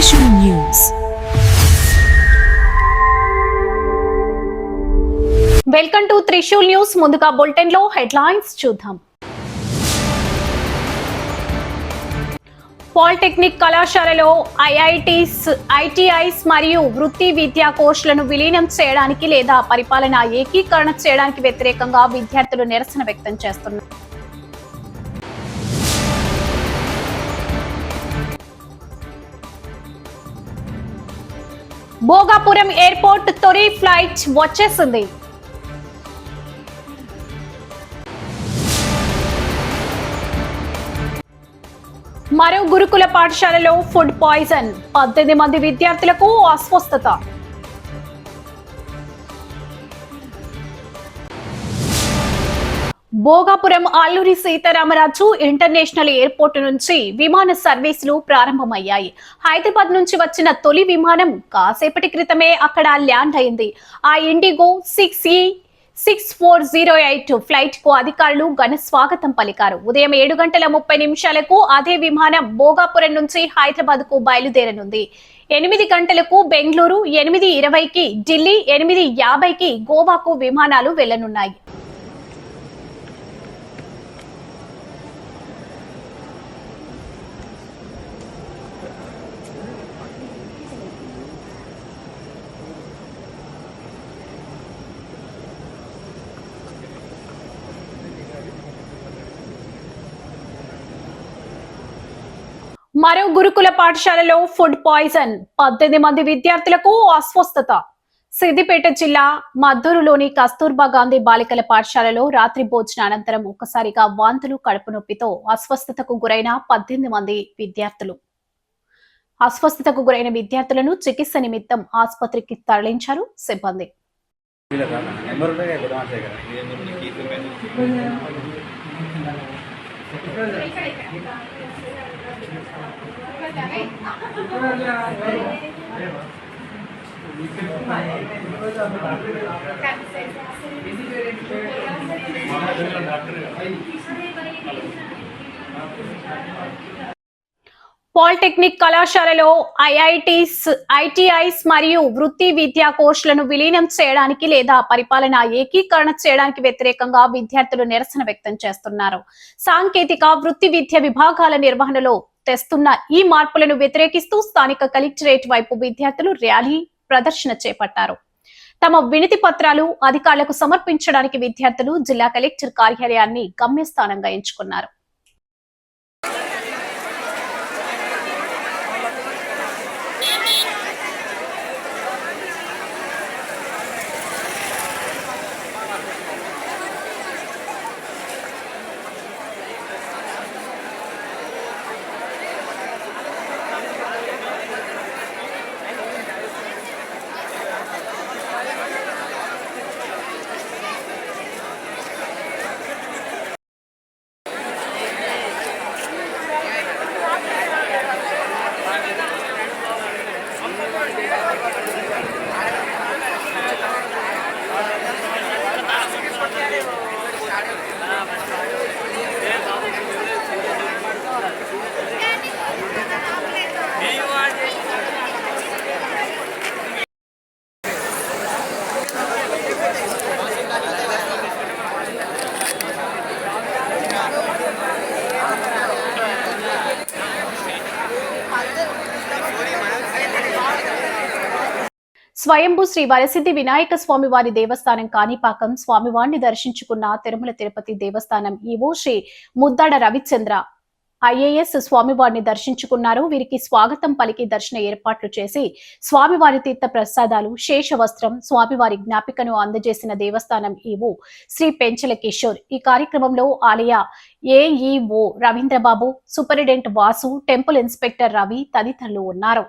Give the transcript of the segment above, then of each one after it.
Trishul News. Welcome to Trishul news. ముందుగా bulletin లో headlines చూద్దాం. పాలిటెక్నిక్ కళాశాలలో ఐటీఐస్ మరియు వృత్తి విద్యా కోర్సులను విలీనం చేయడానికి లేదా పరిపాలన ఏకీకరణ చేయడానికి వ్యతిరేకంగా విద్యార్థులు నిరసన వ్యక్తం చేస్తున్నారు. భోగాపురం ఎయిర్పోర్ట్ తొలి ఫ్లైట్ వచ్చేసింది. మరో గురుకుల పాఠశాలలో ఫుడ్ పాయిజన్, 18 మంది విద్యార్థులకు అస్వస్థత. భోగాపురం అల్లూరి సీతారామరాజు ఇంటర్నేషనల్ ఎయిర్పోర్ట్ నుంచి విమాన సర్వీసులు ప్రారంభమయ్యాయి. హైదరాబాద్ నుంచి వచ్చిన తొలి విమానం కాసేపటి క్రితమే అక్కడ ల్యాండ్ అయింది. ఆ ఇండిగో 6408 ఫ్లైట్ కు అధికారులు ఘన స్వాగతం పలికారు. ఉదయం 7:30 అదే విమానం భోగాపురం నుంచి హైదరాబాద్ కు బయలుదేరనుంది. 8 గంటలకు బెంగళూరు, 8:20కి ఢిల్లీ, 8:50కి గోవాకు విమానాలు వెళ్లనున్నాయి. మరో గురుకుల పాఠశాలలో ఫుడ్ పాయిజన్, 18 మంది విద్యార్థులకు అస్వస్థత. సిద్దిపేట జిల్లా మద్దూరులోని కస్తూర్బా గాంధీ బాలికల పాఠశాలలో రాత్రి భోజన అనంతరం ఒక్కసారిగా వాంతులు, కడుపు నొప్పితో అస్వస్థతకు గురైన 18 మంది విద్యార్థులను చికిత్స నిమిత్తం ఆసుపత్రికి తరలించారు సిబ్బంది. పాలిటెక్నిక్ కళాశాలలో ఐటీఐస్ మరియు వృత్తి విద్యా కోర్సులను విలీనం చేయడానికి లేదా పరిపాలన ఏకీకరణ చేయడానికి వ్యతిరేకంగా విద్యార్థులు నిరసన వ్యక్తం చేస్తున్నారు. సాంకేతిక వృత్తి విద్య విభాగాల నిర్వహణలో తెస్తున్న ఈ మార్పులను వ్యతిరేకిస్తూ స్థానిక కలెక్టరేట్ వైపు విద్యార్థులు ర్యాలీ, ప్రదర్శన చేపట్టారు. తమ వినతి పత్రాలు అధికారులకు సమర్పించడానికి విద్యార్థులు జిల్లా కలెక్టర్ కార్యాలయాన్ని గమ్యస్థానంగా ఎంచుకున్నారు. స్వయంభూ శ్రీ వరసిద్ధి వినాయక స్వామివారి దేవస్థానం కాణిపాకం స్వామివారిని దర్శించుకున్న తిరుమల తిరుపతి దేవస్థానం ఈవో శ్రీ ముద్దాడ రవిచంద్ర ఐఏఎస్ స్వామివారిని దర్శించుకున్నారు. వీరికి స్వాగతం పలికి దర్శన ఏర్పాట్లు చేసి స్వామివారి తీర్థ ప్రసాదాలు, శేష వస్త్రం, స్వామివారి జ్ఞాపికను అందజేసిన దేవస్థానం ఈవో శ్రీ పెంచల కిషోర్. ఈ కార్యక్రమంలో ఆలయ AEO Ravindra Babu, superintendent Vasu, temple inspector Ravi తదితరులు ఉన్నారు.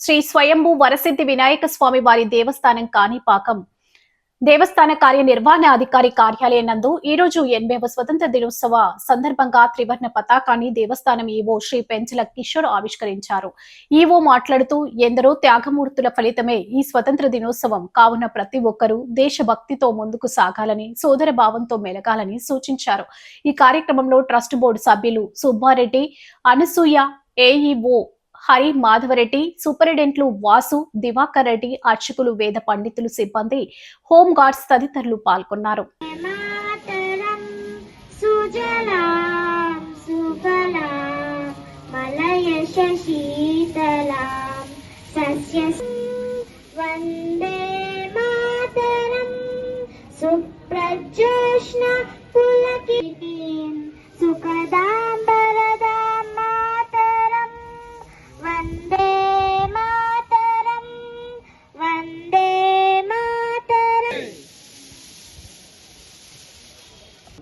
శ్రీ స్వయంభూ వరసిద్ధి వినాయక స్వామి వారి దేవస్థానం కాణిపాకం దేవస్థాన కార్యనిర్వహణాధికారి కార్యాలయం నందు ఈ రోజు 80వ స్వతంత్ర దినోత్సవ సందర్భంగా త్రివర్ణ పతాకాన్ని దేవస్థానం ఈవో శ్రీ పెంచల కిషోర్ ఆవిష్కరించారు. ఈవో మాట్లాడుతూ ఎందరో త్యాగమూర్తుల ఫలితమే ఈ స్వతంత్ర దినోత్సవం కావున ప్రతి ఒక్కరూ దేశభక్తితో ముందుకు సాగాలని, సోదర భావంతో మెలగాలని సూచించారు. ఈ కార్యక్రమంలో ట్రస్ట్ బోర్డు సభ్యులు సుబ్బారెడ్డి, అనసూయ, ఏఈఓ హరి మాధవరెడ్డి, సూపరింటెండెంట్లు వాసు, దివాకర్ రెడ్డి, అర్చకులు, వేద పండితులు, సిబ్బంది, హోం గార్డ్స్ తదితరులు పాల్గొన్నారు.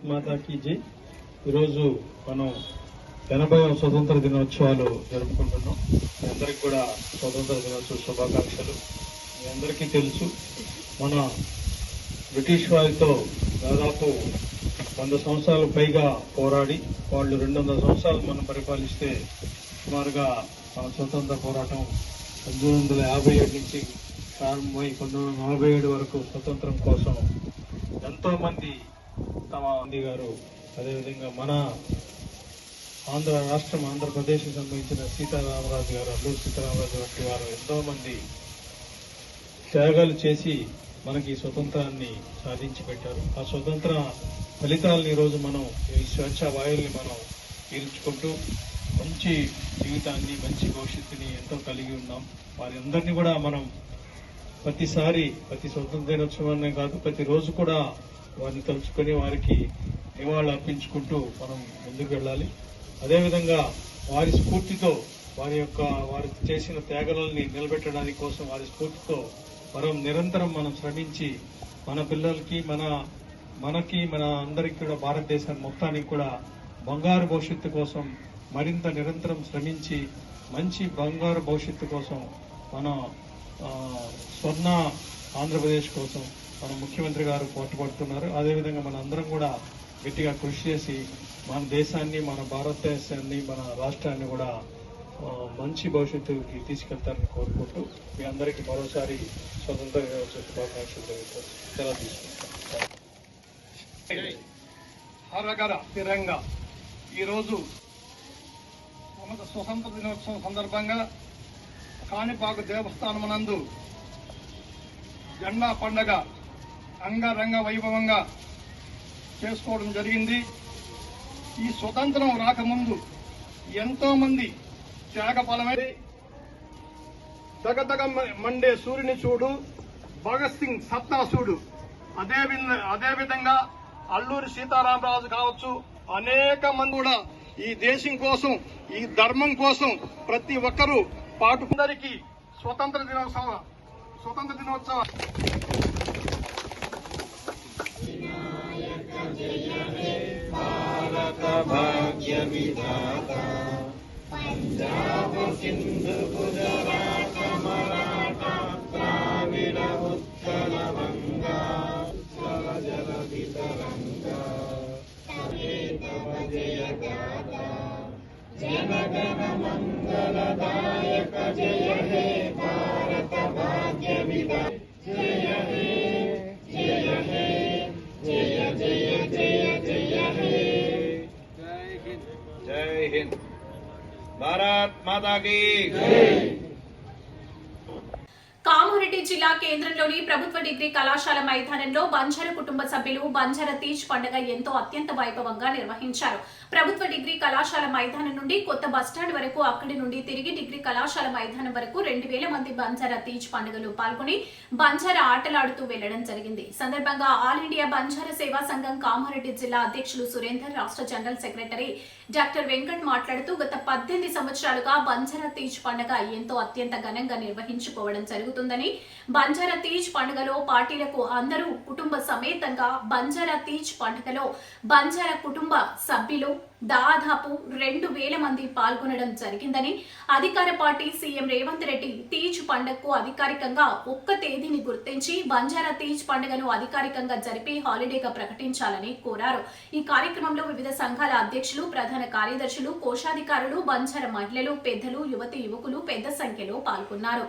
మాతాకి జై. ఈరోజు మనం 80వ స్వతంత్ర దినోత్సవాలు జరుపుకుంటున్నాం. మీ అందరికి కూడా స్వతంత్ర దినోత్సవ శుభాకాంక్షలు. మీ అందరికీ తెలుసు, మన బ్రిటిష్ వారితో దాదాపు 100 సంవత్సరాలు పైగా పోరాడి వాళ్ళు 200 సంవత్సరాలు మనం పరిపాలిస్తే సుమారుగా మన స్వతంత్ర పోరాటం 1957 నుంచి ప్రారంభమై 1947 వరకు స్వతంత్రం కోసం ఎంతో మంది గాంధీ గారు, అదేవిధంగా మన ఆంధ్ర రాష్ట్రం ఆంధ్రప్రదేశ్కి సంబంధించిన సీతారామరాజు గారు, అల్లూరు సీతారామరాజు వంటి వారు ఎంతో మంది త్యాగాలు చేసి మనకి స్వతంత్రాన్ని సాధించి పెట్టారు. ఆ స్వతంత్ర ఫలితాలను ఈరోజు మనం ఈ స్వేచ్ఛ వాయువుల్ని మనం పీల్చుకుంటూ మంచి జీవితాన్ని, మంచి భవిష్యత్తుని ఎంతో కలిగి ఉన్నాం. వారి అందరినీ కూడా మనం ప్రతి స్వతంత్ర దినోత్సవాన్ని కాదు, ప్రతిరోజు కూడా వారిని తలుచుకొని వారికి నివాళులు అర్పించుకుంటూ మనం ముందుకు వెళ్ళాలి. అదేవిధంగా వారి స్ఫూర్తితో వారు చేసిన త్యాగాలని నిలబెట్టడానికి కోసం వారి స్ఫూర్తితో నిరంతరం మనం శ్రమించి మన పిల్లలకి మన అందరికీ కూడా భారతదేశం మొత్తానికి కూడా బంగారు భవిష్యత్తు కోసం మరింత నిరంతరం శ్రమించి మంచి బంగారు భవిష్యత్తు కోసం మన స్వర్ణ ఆంధ్రప్రదేశ్ కోసం మన ముఖ్యమంత్రి గారు పోటుపడుతున్నారు. అదేవిధంగా మన అందరం కూడా గట్టిగా కృషి చేసి మన దేశాన్ని, మన భారతదేశాన్ని, మన రాష్ట్రాన్ని కూడా మంచి భవిష్యత్తుకి తీసుకెళ్తారని కోరుకుంటూ మీ అందరికీ మరోసారి స్వతంత్ర దినోత్సవ శుభాకాంక్షలు సెలవు తీసుకుంటాం. హరగర తిరంగా ఈరోజు స్వతంత్ర దినోత్సవం సందర్భంగా కాణిపాక దేవస్థానం నందు జెండా పండగ అంగరంగ వైభవంగా చేసుకోవడం జరిగింది. ఈ స్వతంత్రం రాకముందు ఎంతో మంది త్యాగ ఫలమై తగతగ మండే సూర్యుని చూడు, భగత్ సింగ్ సత్తా చూడు, అదేవిధంగా అల్లూరి సీతారామరాజు కావచ్చు, అనేక మంది కూడా ఈ దేశం కోసం, ఈ ధర్మం కోసం ప్రతి ఒక్కరూ పాటుకుందరికి స్వతంత్ర దినోత్సవ భారత భాగ్య విధాత పంజాబ్ సింధు గుజరాత మరాఠా ద్రావిడ ఉత్కల వంగా జల వితరంగా తవ జయ గాథ జనగణ మంగళదాయక జయ హే భారత భాగ్య విధాత జయ హే జయ హే జయ జయ జయ జయ హే. జై హింద్. భారత్ మాతా కీ జై. కామారెడ్డి జిల్లా జిల్లా కేంద్రంలోని ప్రభుత్వ డిగ్రీ కళాశాల మైదానంలో బంజారా కుటుంబ సభ్యులు బంజారా తీజ్ పండుగ ఎంతో అత్యంత వైభవంగా నిర్వహించారు. ప్రభుత్వ డిగ్రీ కళాశాల మైదానం నుండి కొత్త బస్టాండ్ వరకు, అక్కడి నుండి తిరిగి డిగ్రీ కళాశాల మైదానం వరకు 2000 మంది బంజారా తీజ్ పండుగలో పాల్గొని బంజారా ఆటలాడుతూ వెళ్లడం జరిగింది. సందర్భంగా ఆల్ ఇండియా బంజారా సేవా సంఘం కామారెడ్డి జిల్లా అధ్యక్షులు సురేందర్, రాష్ట్ర జనరల్ సెక్రటరీ డాక్టర్ వెంకట్ మాట్లాడుతూ గత 18 సంవత్సరాలుగా బంజారా తీజ్ పండుగ ఎంతో అత్యంత ఘనంగా నిర్వహించుకోవడం జరుగుతుందని, బంజారా తీజ్ పండుగలో పార్టీలకు అందరూ కుటుంబ సమేతంగా బంజారా తీజ్ పండుగలో బంజారా కుటుంబ సభ్యులు దాదాపు 2000 మంది పాల్గొనడం జరిగిందని, అధికార పార్టీ సీఎం రేవంత్ రెడ్డి తీజ్ పండుగకు అధికారికంగా ఒక్క తేదీని గుర్తించి బంజారా తీజ్ పండుగను అధికారికంగా జరిపి హాలిడేగా ప్రకటించాలని కోరారు. ఈ కార్యక్రమంలో వివిధ సంఘాల అధ్యక్షులు, ప్రధాన కార్యదర్శులు, కోశాధికారులు, బంజారా మహిళలు, పెద్దలు, యువతి యువకులు పెద్ద సంఖ్యలో పాల్గొన్నారు.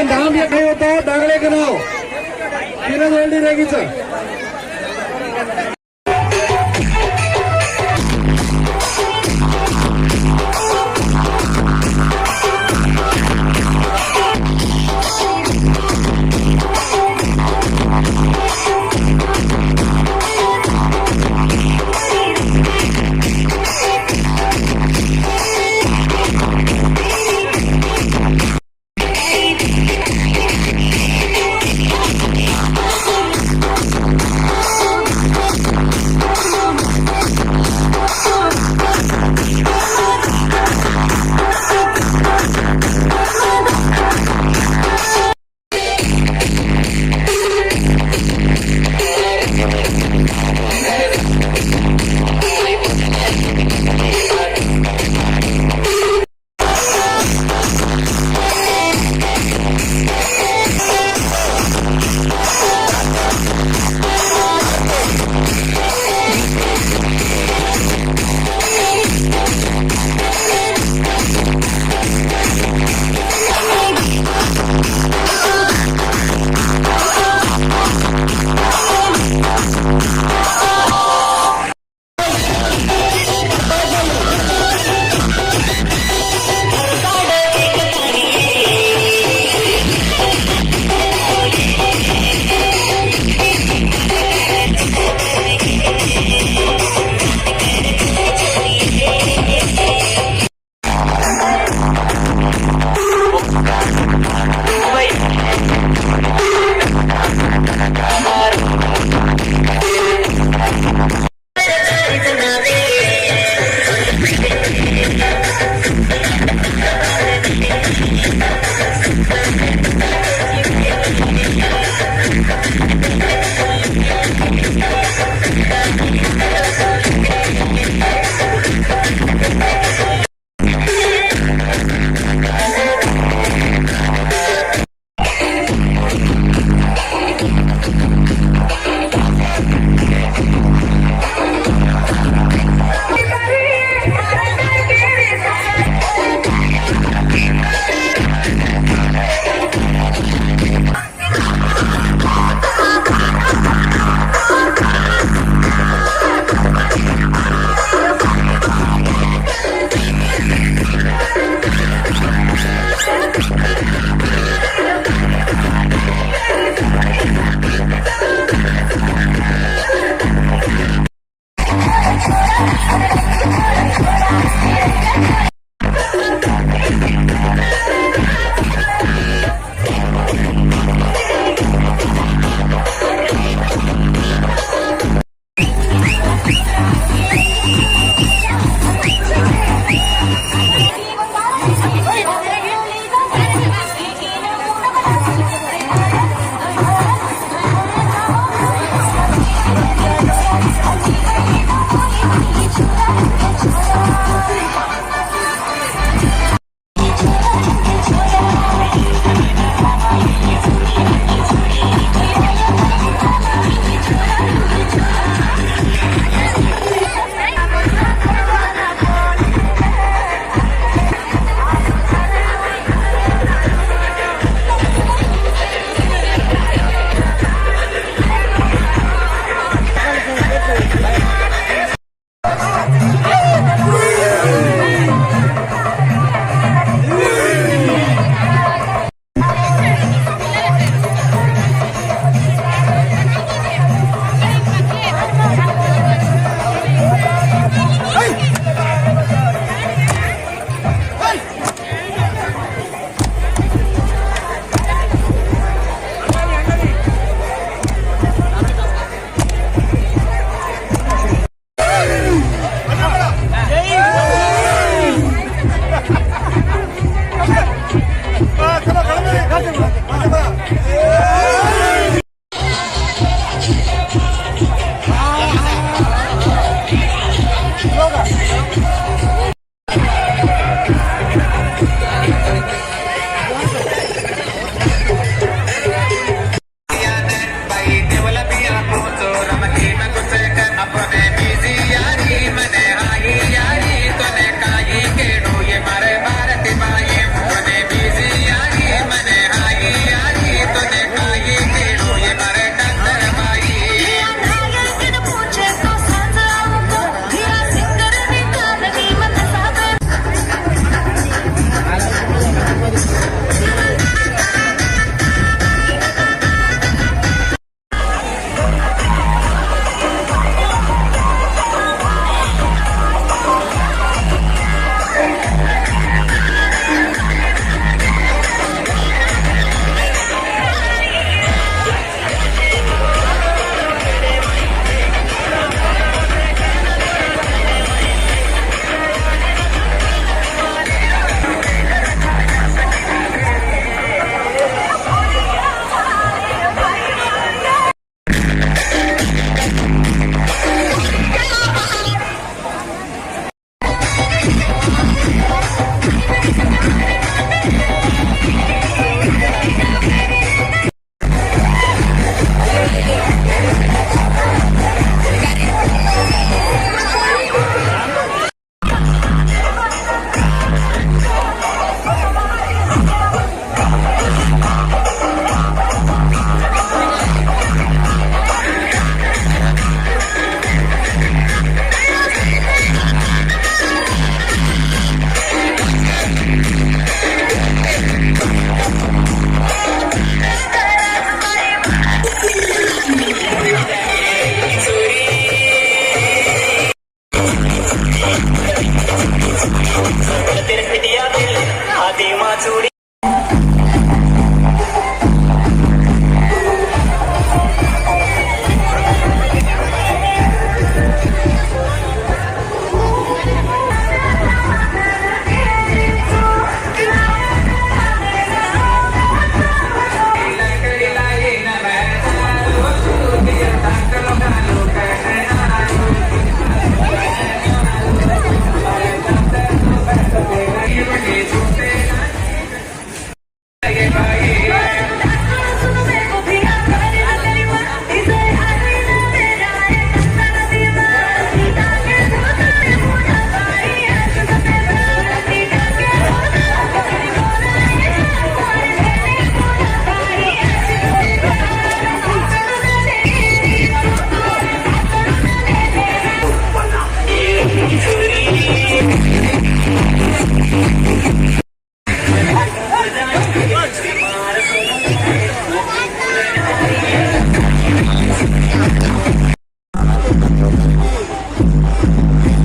नाम ये काही होतं दागलेचं नाव किरण वेल्डी रेगीचं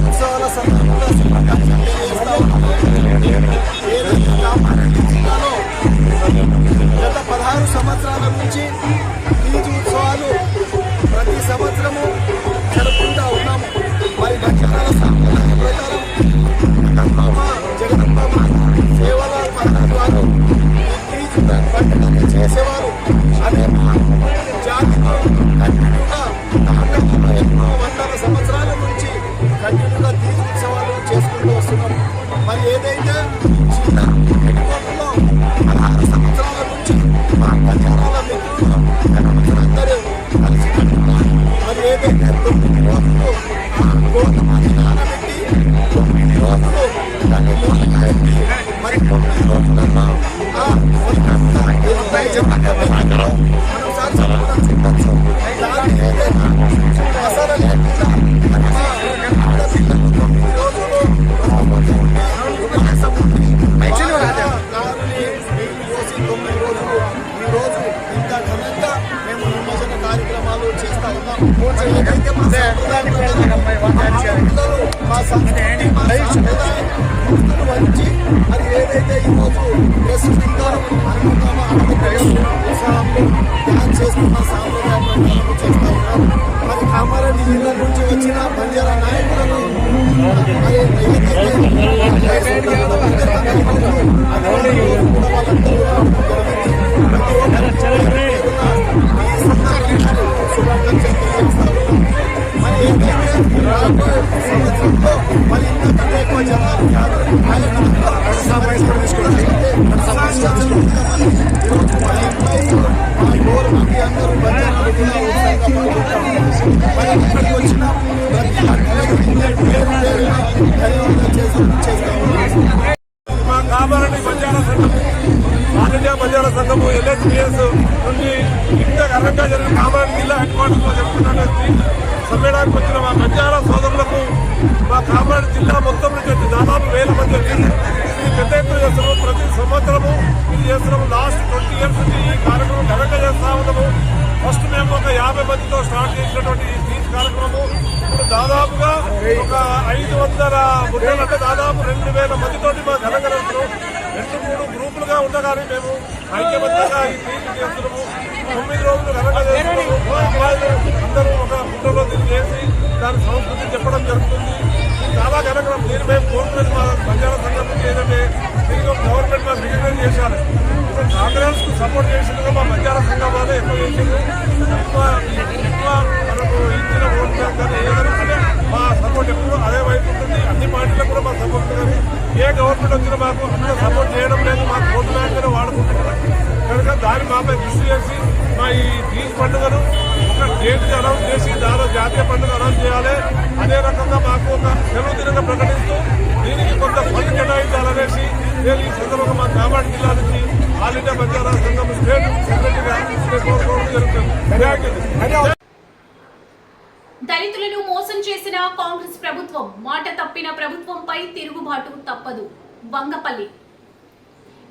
ఉత్సవాల సందర్భంగా శుభాకాంక్షలు తెలియజేస్తా ఉన్నాను. ఏదైతే కామారెడ్డి జిల్లాలో గత 16 సంవత్సరాల నుంచి తీజు ఉత్సవాలు ప్రతి సంవత్సరము జరుపుకుంటా ఉన్నాము. మరి బంజారాల సాంప్రదాయం ప్రకారం జగదంబ సేవల వారు తీజు పండుగ చేసేవారు. అదే జాతిలో ఎన్నో వందల సంవత్సరాల నుంచి కంటిన్యూగా తీజు ఉత్సవాలు చేసుకుంటూ వస్తున్నాం. మరి ఏదైతే చిన్నలో 16 సంవత్సరాల నుంచి బంజారాల మిత్రులు అందరూ కలిసి మరి ఏదైతే 9 రోజులు నానబెట్టి 9 రోజులు మరి 9 రోజులలో కార్యక్రమాలు చేస్తా ఉన్నాం. ఏదైతే మా సంస్కృతి మా సాంప్రదాయం వచ్చి మరి ఏదైతే ఈరోజు ప్రస్తుతం ఉత్సవంలో డాన్స్ చేస్తున్న సాంప్రదాయం చేస్తా ఉన్నాం. మరి కామారెడ్డి జిల్లా నుంచి వచ్చిన బంజారా నాయకులను మరి మరి ఇంతకంటే ఎక్కువ జనాలు అందరూ ఇక్కడికి వచ్చిన మా కామారెడ్డి బంజారా సంఘం ఆల్ ఇండియా బంజారా సంఘము LHBS నుండి ఇంత ఘనంగా జరిగిన కామారెడ్డి జిల్లా హెడ్ క్వార్టర్స్ లో జరుగుతున్నటువంటి సమ్మేళనానికి వచ్చిన మా బంజారా సోదరులకు మా కామారెడ్డి జిల్లా మొత్తం నుంచి వచ్చి దాదాపు 1000 మంది వచ్చి ఇది పెద్ద ఎత్తున చేస్తున్నాము. ప్రతి సంవత్సరము ఇది చేస్తున్నాము. లాస్ట్ 20 years నుంచి ఈ కార్యక్రమం ఘనంగా చేస్తా ఉన్నాము. ఫస్ట్ మేము ఒక 50 మందితో స్టార్ట్ చేసినటువంటి ఈ కార్యక్రమము ఇప్పుడు దాదాపుగా ఒక 500 బుట్టలు అంటే దాదాపు 2000 మందితోటి మా ఘనంగా జరుగుతున్నాం. 2-3 గ్రూపులుగా ఉండగానే మేము ఐక్యబద్ధంగా ఈ టీం చేస్తున్నాము. 9 రోజులు ఘనంగా చేస్తున్నాము. అమ్మాయిలు అందరూ ఒక బుట్టలో చేసి దాని సంస్కృతి చెప్పడం జరుగుతుంది. చాలా ఘనంగా దీన్ని మేము కోరుకునేది మా బంజారా సంఘం నుంచి ఏంటంటే దీనికి గవర్నమెంట్ మాకు రికగ్నైజ్ చేశారు. ఇప్పుడు కాంగ్రెస్ కు సపోర్ట్ చేసినగా మా బంజారా సంఘం వాళ్ళే ఎక్కువ చేసింది. ఎక్కువ మనకు ఇచ్చిన ఓటు బ్యాంక్ కానీ ఏదైనా అంటే మా సపోర్ట్ ఎప్పుడు అదే వైపు ఉంటుంది. అన్ని పార్టీలకు కూడా మా సపోర్ట్ ఉంటుంది. ఏ గవర్నమెంట్ వచ్చినా మాకు అంత సపోర్ట్ చేయడం లేదు. మాకు ఓటు బ్యాంక్ కూడా వాడుకుంటున్నారు కనుక దాన్ని మాపై దృష్టి చేసి మా ఈ తీజ్ పండుగను ఒక డేట్ అనౌన్స్ చేసి దాని జాతీయ పండుగ అనౌన్స్ చేయాలి. అదే రకంగా మాకు ఒక సెలవు దినంగా ప్రకటిస్తూ దీనికి కొంత ఫండ్ కేటాయించాలనేసి నేను ఈ సందర్భంగా మా కామారెడ్డి జిల్లా నుంచి ఆల్ ఇండియా బంజారా సంఘం స్టేట్ సెక్రటరీగా కోరుకోవడం జరుగుతుంది. దళితులను మోసం చేసిన కాంగ్రెస్ ప్రభుత్వం మాట తప్పిన ప్రభుత్వంపై తిరుగుబాటు తప్పదు. వంగపల్లి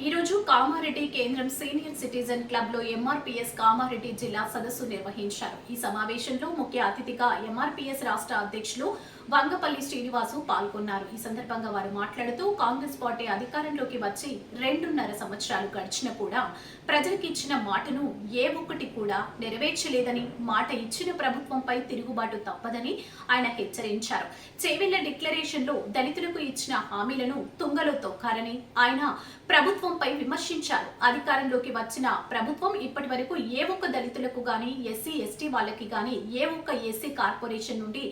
ఈరోజు కామారెడ్డి కేంద్రం సీనియర్ సిటిజన్ క్లబ్ లో ఎంఆర్పీఎస్ కామారెడ్డి జిల్లా సదస్సు నిర్వహించారు. ఈ సమావేశంలో ముఖ్య అతిథిగా ఎంఆర్పీఎస్ రాష్ట్ర అధ్యక్షులు వంగపల్లి శ్రీనివాసు పాల్గొన్నారు. ఈ సందర్భంగా వారు మాట్లాడుతూ కాంగ్రెస్ పార్టీ అధికారంలోకి వచ్చి 2.5 సంవత్సరాలు గడిచినా కూడా ప్రజలకు ఇచ్చిన మాటను ఏ ఒక్కటి కూడా నెరవేర్చలేదని, మాట ఇచ్చిన ప్రభుత్వంపై తిరుగుబాటు తప్పదని ఆయన హెచ్చరించారు. చేవెళ్ల డిక్లరేషన్ లో దళితులకు ఇచ్చిన హామీలను తుంగలో తొక్కారని ఆయన ప్రభుత్వంపై విమర్శించారు. అధికారంలోకి వచ్చిన ప్రభుత్వం ఇప్పటి వరకు ఏ ఒక్క దళితులకు గాని, ఎస్సీ ఎస్టీ వాళ్ళకి గాని, ఏ ఒక్క ఎస్సీ కార్పొరేషన్ నుండి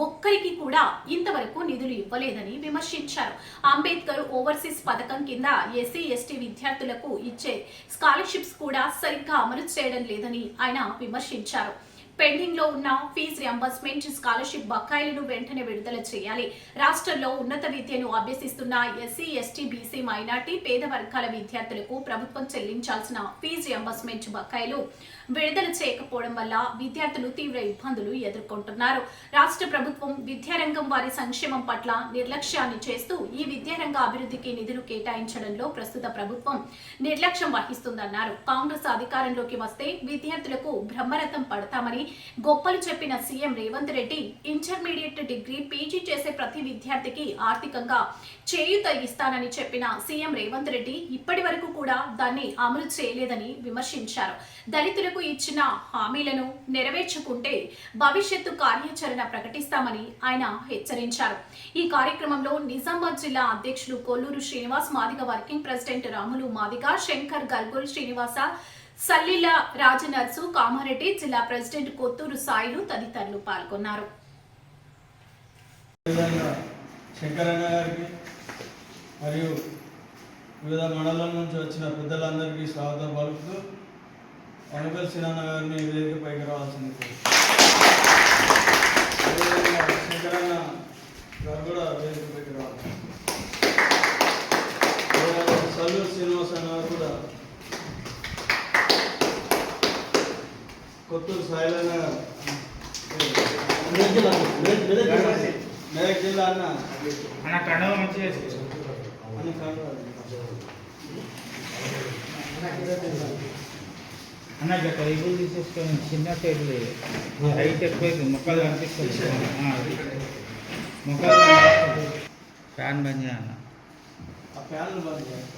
ఒక్కరికి కూడా ఇంతవరకు నిధులు ఇవ్వలేదని విమర్శించారు. అంబేద్కర్ ఓవర్సీస్ పథకం కింద ఎస్సీ ఎస్టీ విద్యార్థులకు ఇచ్చే స్కాలర్షిప్స్ కూడా సరిగ్గా అమలు చేయడం లేదని ఆయన విమర్శించారు. పెండింగ్ లో ఉన్న ఫీజు రియంబర్స్మెంట్, స్కాలర్షిప్ బకాయిలను వెంటనే విడుదల చేయాలి. రాష్ట్రంలో ఉన్నత విద్యను అభ్యసిస్తున్న ఎస్సీ ఎస్టీ బీసీ మైనార్టీ పేద వర్గాల విద్యార్థులకు ప్రభుత్వం చెల్లించాల్సిన ఫీజు రియంబర్స్మెంట్ బకాయిలు విడుదల చేయకపోవడం వల్ల విద్యార్థులు తీవ్ర ఇబ్బందులు ఎదుర్కొంటున్నారు. రాష్ట్ర ప్రభుత్వం విద్యారంగం వారి సంక్షేమం పట్ల నిర్లక్ష్యాన్ని చేస్తూ ఈ విద్యారంగ అభివృద్ధికి నిధులు కేటాయించడంలో ప్రస్తుత ప్రభుత్వం నిర్లక్ష్యం వహిస్తుందన్నారు. కాంగ్రెస్ అధికారంలోకి వస్తే విద్యార్థులకు బ్రహ్మరథం పడతామని గొప్పలు చెప్పిన CM Revanth Reddy intermediate degree PG చేసే ప్రతి విద్యార్థికి ఆర్థికంగా చేయూత ఇస్తానని చెప్పిన సీఎం రేవంత్ రెడ్డి ఇప్పటి వరకు కూడా దాన్ని అమలు చేయలేదని విమర్శించారు. దళితులకు ఇచ్చిన హామీలను నెరవేర్చుకుంటే భవిష్యత్తు కార్యాచరణ ప్రకటిస్తామని ఆయన హెచ్చరించారు. ఈ కార్యక్రమంలో నిజామాబాద్ జిల్లా అధ్యక్షులు కొల్లూరు శ్రీనివాస్, మాదిగ వర్కింగ్ ప్రెసిడెంట్ రాములు మాదిగ, శంకర్ గల్గోల్ శ్రీనివాస, సల్లీల రాజనర్సు, కామారెడ్డి జిల్లా ప్రెసిడెంట్ కొత్తూరు సాయిలు తదితరులు పాల్గొన్నారు. శంకరన్న గారికి మరియు వివిధ మండలాల నుంచి వచ్చిన పెద్దలందరికీ స్వాగతం పలుకుతూ వంగపల్లి శ్రీనన్న గారిని వేదికపైకి రావాల్సింది. అదేవిధంగా శంకరన్న గారు కూడా వేదికపైకి రావాలి. సల్లూరు శ్రీనివాస అన్న గారు కూడా, కొత్తూరు సాయిలన్న మెదక్ జిల్లా అన్న కండవ మంచిగా అన్న ఇక టేబుల్ తీసేసుకొని చిన్న టేబుల్ హైట్ ఎక్కువైంది, మొక్కలు కనిపిస్తుంది, మొక్కలు ఫ్యాన్ బంద్ చేయాలన్న. ఆ ఫ్యాన్లు బంద్ చేయాలి.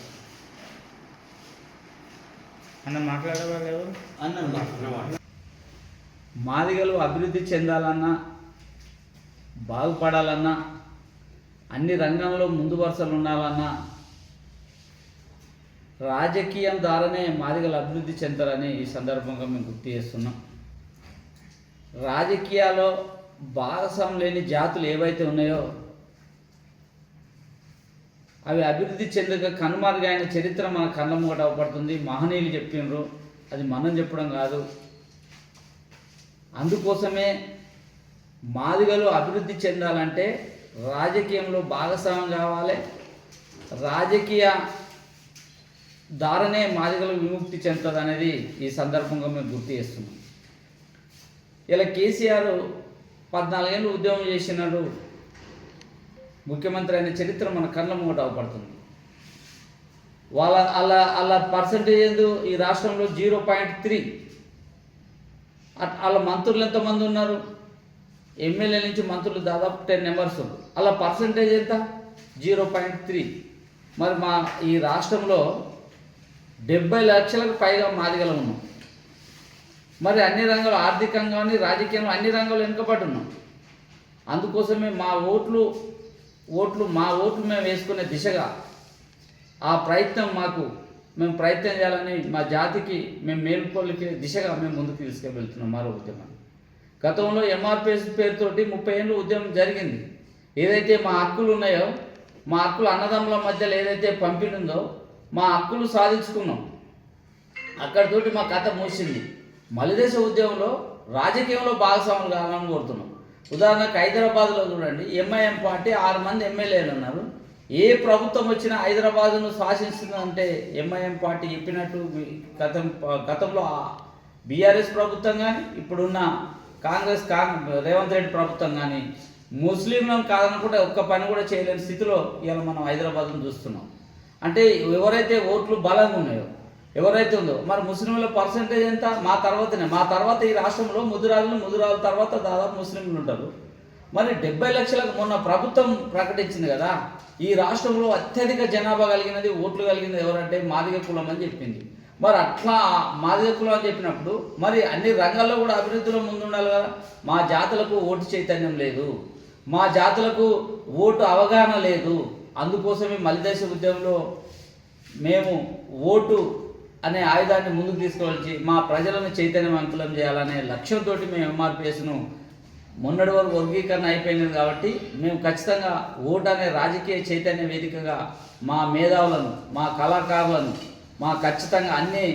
అన్న మాట్లాడేవాళ్ళు ఎవరు? అన్న మాదిగలు అభివృద్ధి చెందాలన్నా, బాగుపడాలన్నా, అన్ని రంగంలో ముందు వరుసలు ఉండాలన్నా రాజకీయం ద్వారానే మాదిగలు అభివృద్ధి చెందాలని ఈ సందర్భంగా మేము గుర్తు చేస్తున్నాం. రాజకీయాల్లో భాగస్వామ్యం లేని జాతులు ఏవైతే ఉన్నాయో అవి అభివృద్ధి చెందక కనుమరుగైన చరిత్ర మన కళ్ళ ముంగట అవపడుతుంది. మహనీయులు చెప్పినరు, అది మనం చెప్పడం కాదు. అందుకోసమే మాదిగలు అభివృద్ధి చెందాలంటే రాజకీయంలో భాగస్వామ్యం కావాలి. రాజకీయ ద్వారానే మాదిగలు విముక్తి చెందుతుంది అనేది ఈ సందర్భంగా మేము గుర్తు చేస్తున్నాం. ఇలా కేసీఆర్ 14 ఏళ్ళు ఉద్యమం చేసినాడు, ముఖ్యమంత్రి అయిన చరిత్ర మన కళ్ళ ముంగట అవపడుతుంది. వాళ్ళ పర్సంటేజ్ ఏందో ఈ రాష్ట్రంలో 0.3. వాళ్ళ మంత్రులు ఎంతమంది ఉన్నారు? ఎమ్మెల్యే నుంచి మంత్రులు దాదాపు 10 మెంబర్స్ ఉన్నారు. అలా పర్సంటేజ్ ఎంత? 0.3. మరి మా ఈ రాష్ట్రంలో 70 లక్షలకు పైగా మాదిగలు ఉన్నాం. మరి అన్ని రంగాలు, ఆర్థికంగా కానీ రాజకీయంలో అన్ని రంగాలు వెనుకబడి ఉన్నాం. అందుకోసమే మా ఓట్లు మేము వేసుకునే దిశగా ఆ ప్రయత్నం మేము ప్రయత్నం చేయాలని, మా జాతికి మేము మేలుకొలిపే దిశగా మేము ముందుకు తీసుకువెళ్తున్నాం మరో ఉద్యమాన్ని. గతంలో ఎంఆర్పిఎస్ పేరుతోటి 30 ఏళ్ళు ఉద్యమం జరిగింది. ఏదైతే మా హక్కులు ఉన్నాయో, మా హక్కులు అన్నదమ్ముల మధ్యలో ఏదైతే పంపిణీ ఉందో మా హక్కులు సాధించుకున్నాం. అక్కడితోటి మా కథ మూసింది. మలిదేశ ఉద్యమంలో రాజకీయంలో భాగస్వాములు కావాలని కోరుతున్నాం. ఉదాహరణకు హైదరాబాద్లో చూడండి, ఎంఐఎం పార్టీ 6 మంది ఎమ్మెల్యేలు ఉన్నారు. ఏ ప్రభుత్వం వచ్చినా హైదరాబాదును శాసిస్తుందంటే ఎంఐఎం పార్టీ చెప్పినట్టు గతంలో బీఆర్ఎస్ ప్రభుత్వం కానీ, ఇప్పుడున్న కాంగ్రెస్ రేవంత్ రెడ్డి ప్రభుత్వం కానీ ముస్లింలను కాదనుకుంటే ఒక్క పని కూడా చేయలేని స్థితిలో ఇవాళ మనం హైదరాబాద్ను చూస్తున్నాం. అంటే ఎవరైతే ఓట్లు బలంగా ఉన్నాయో ఎవరైతే ఉందో మరి ముస్లింల పర్సంటేజ్ ఎంత? మా తర్వాత ఈ రాష్ట్రంలో ముదిరాజుల తర్వాత దాదాపు ముస్లింలు ఉంటారు. మరి 70 లక్షలకు మొన్న ప్రభుత్వం ప్రకటించింది కదా, ఈ రాష్ట్రంలో అత్యధిక జనాభా కలిగినది ఓట్లు కలిగినది ఎవరంటే మాదిగ కులం అని చెప్పింది. మరి అట్లా మాదిగ కులం అని చెప్పినప్పుడు మరి అన్ని రంగాల్లో కూడా అభివృద్ధిలో ముందుండాలి కదా. మా జాతులకు ఓటు చైతన్యం లేదు, మా జాతులకు ఓటు అవగాహన లేదు. అందుకోసమే మలిదేశ ఉద్యమంలో మేము ఓటు అనే ఆయుధాన్ని ముందుకు తీసుకువచ్చి మా ప్రజలను చైతన్యవంతులం చేయాలనే లక్ష్యంతో మేము ఎంఆర్పిఎస్ను మొన్నటి వరకు వర్గీకరణ అయిపోయినది కాబట్టి మేము ఖచ్చితంగా ఓటు అనే రాజకీయ చైతన్య వేదికగా మా మేధావులను, మా కళాకారులను, మా ఖచ్చితంగా అన్ని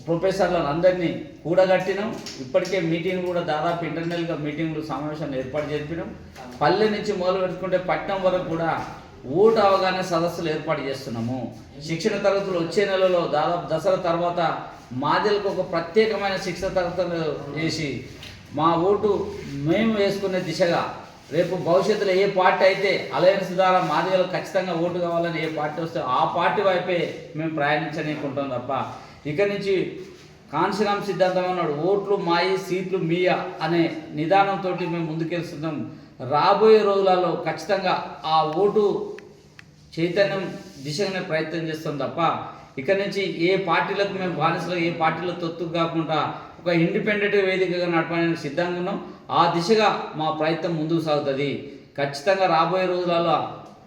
ప్రొఫెసర్లను అందరినీ కూడగట్టినాం. ఇప్పటికే మీటింగ్ కూడా దాదాపు ఇంటర్నల్గా మీటింగ్లు సమావేశాలు ఏర్పాటు చేసినాం. పల్లె నుంచి మొదలు పెట్టుకుంటే పట్టణం వరకు కూడా ఓటు అవగాహన సదస్సులు ఏర్పాటు చేస్తున్నాము. శిక్షణ తరగతులు వచ్చే నెలలో దాదాపు దసరా తర్వాత మాదిలకు ఒక ప్రత్యేకమైన శిక్షణ తరగతులు చేసి మా ఓటు మేము వేసుకునే దిశగా రేపు భవిష్యత్తులో ఏ పార్టీ అయితే అలయన్స్ ద్వారా మాదిగలకు ఖచ్చితంగా ఓటు కావాలని ఏ పార్టీ వస్తే ఆ పార్టీ వైపే మేము ప్రయాణించనీకుంటాం తప్ప ఇక నుంచి కాన్శీరామ్ సిద్ధాంతం అన్నాడు, ఓట్లు మాయి సీట్లు మీయా అనే నిదానంతో మేము ముందుకెళ్తున్నాం. రాబోయే రోజులలో ఖచ్చితంగా ఆ ఓటు చైతన్యం దిశగానే ప్రయత్నం చేస్తాం తప్ప ఇక నుంచి ఏ పార్టీలకు మేము బానిసలకు ఏ పార్టీలో తొత్తు కాకుండా ఒక ఇండిపెండెంట్ వేదికగా నడపడానికి సిద్ధంగా ఉన్నాం. ఆ దిశగా మా ప్రయత్నం ముందుకు సాగుతుంది. ఖచ్చితంగా రాబోయే రోజులలో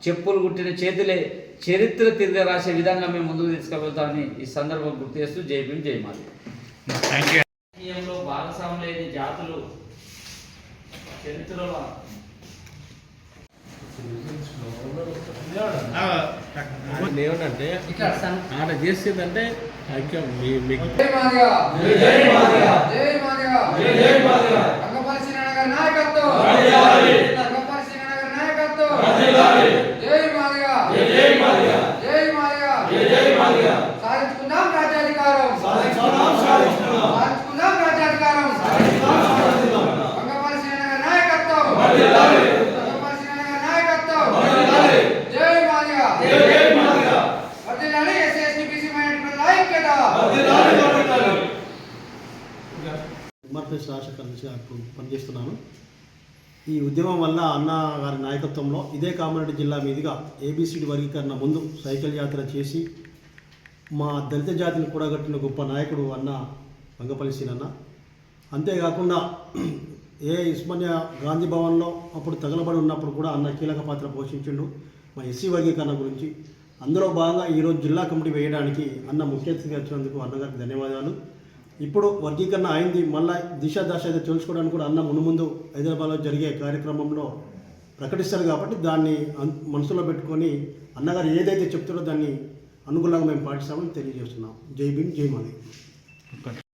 చెప్పులు కుట్టిన చేతులే చరిత్ర తిరిగి రాసే విధంగా మేము ముందుకు తీసుకువెళ్తామని ఈ సందర్భం గుర్తు చేస్తూ జై భీమ్ జై మాది. రాజకీయంలో భాగస్వామ్యం లేని జాతులు చరిత్రలో ఏమంటే ఆడ చేసేదంటే ఐక్యం సాధించుకుందాం రాజ్యాధికారం, సాధించుకుందాం రాజ్యాధికారం. రంగపల్లి శ్రీనగర్ నాయకత్వం, రంగపల్లి శ్రీనగర్ నాయకత్వం. జై మాదిగ, వర్ధిల్లాలి ఎస్సీ ఎస్టీ బీసీ మైనారిటీల ఐక్యత. ఎంఆర్పిఎస్ రాష్ట్ర కార్యదర్శిగా పనిచేస్తున్నాను. ఈ ఉద్యమం వల్ల అన్న గారి నాయకత్వంలో ఇదే కామారెడ్డి జిల్లా మీదుగా ఏబిసిడి వర్గీకరణ ముందు సైకిల్ యాత్ర చేసి మా దళిత జాతిని కూడగట్టిన గొప్ప నాయకుడు అన్న రంగపల్లి సీనన్న. అంతేకాకుండా ఉస్మానియా గాంధీ భవన్లో అప్పుడు తగలబడి ఉన్నప్పుడు కూడా అన్న కీలక పాత్ర పోషించిండు మా ఎస్సీ వర్గీకరణ గురించి. అందులో భాగంగా ఈరోజు జిల్లా కమిటీ వేయడానికి అన్న ముఖ్య అతిథిగా వచ్చినందుకు అన్నగారికి ధన్యవాదాలు. ఇప్పుడు వర్గీకరణ అయింది, మళ్ళీ దశ అయితే తెలుసుకోవడానికి కూడా అన్న ముందు హైదరాబాద్లో జరిగే కార్యక్రమంలో ప్రకటిస్తారు కాబట్టి దాన్ని మనసులో పెట్టుకొని అన్నగారు ఏదైతే చెప్తారో దాన్ని అనుకూలంగా మేము పాటిస్తామని తెలియజేస్తున్నాం. జై భీమ్ జై మాది.